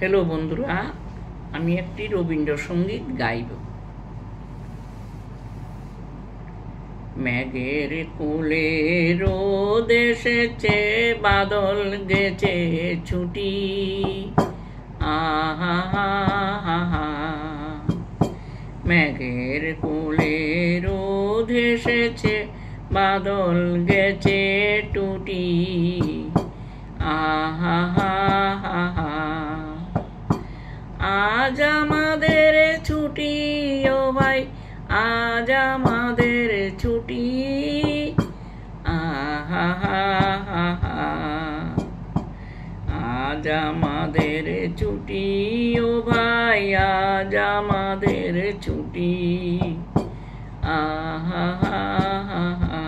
Hello বন্ধুরা, আমি একটি রবীন্দ্রসঙ্গীত গাইব। মেঘের কোলে রোদ এসেছে, বাদল গেছে ছুটি। আহা হা হা হা। মেঘের কোলে রোদ এসেছে, বাদল গেছে টুটি। আহা হা হা হা। আজ আমাদের ছুটি ও ভাই, আজ আমাদের ছুটি। আহা হা হা হা। আজ আমাদের ছুটি ও ভাই, আজ আমাদের ছুটি। আহা হা হা হা।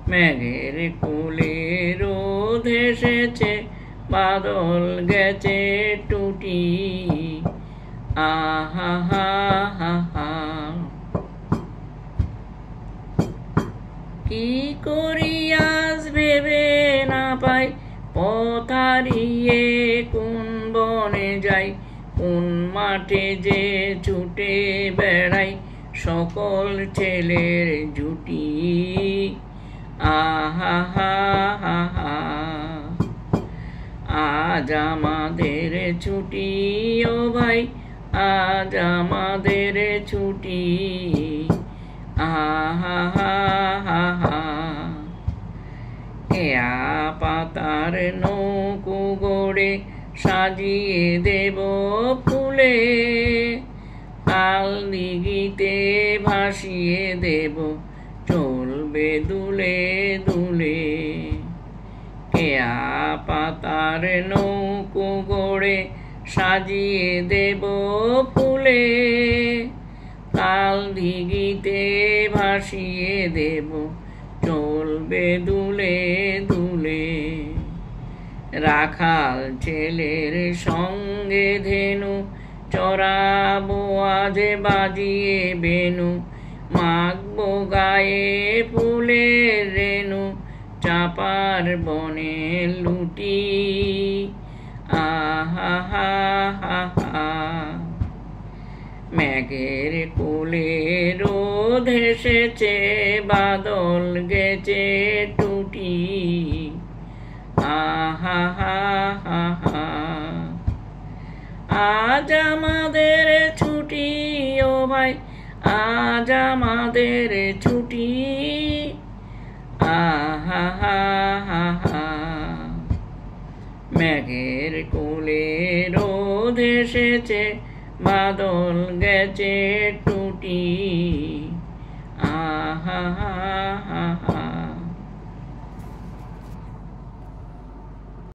মেঘের কোলে রোদ এসেছে, বাদল গেছে টুটি। আহা হা হা হা। কি করি আজ ভেবে না পাই, পথ হারিয়ে কোন বনে যাই, কোন মাঠে যে ছুটে বেড়াই সকল ছেলের জুটি। আহা হা হা হা। আজ আমাদের ছুটি ও ভাই, আজ আমাদের ছুটি। আহা হা হা হা। কেয়া পাতার নৌকো গড়ে সাজিয়ে দেব ফুলে, কাল দিঘিতে ভাসিয়ে দেব চলবে দুলে দুলে। কেয়া পাতার নৌকো গড়ে সাজিয়ে দেব ফুলে, কাল দিঘিতে ভাসিয়ে দেব চলবে দুলে দুলে। রাখাল ছেলের সঙ্গে ধেনু চড়াবো আজ বাজিয়ে বেনু, মাখবো গায়ে ফুলের রেণু চাপার বনে লুটি। আহা হা হা হা। মেঘের কোলে রোদ এসেছে, বাদল গেছে টুটি। আহা হা হা হা। আজ আমাদের ছুটি ও ভাই, আজ আমাদের ছুটি। আহা হা হা হা। মেঘের কোলে রোদ এসেছে, বাদল গেছে টুটি। আহা হা।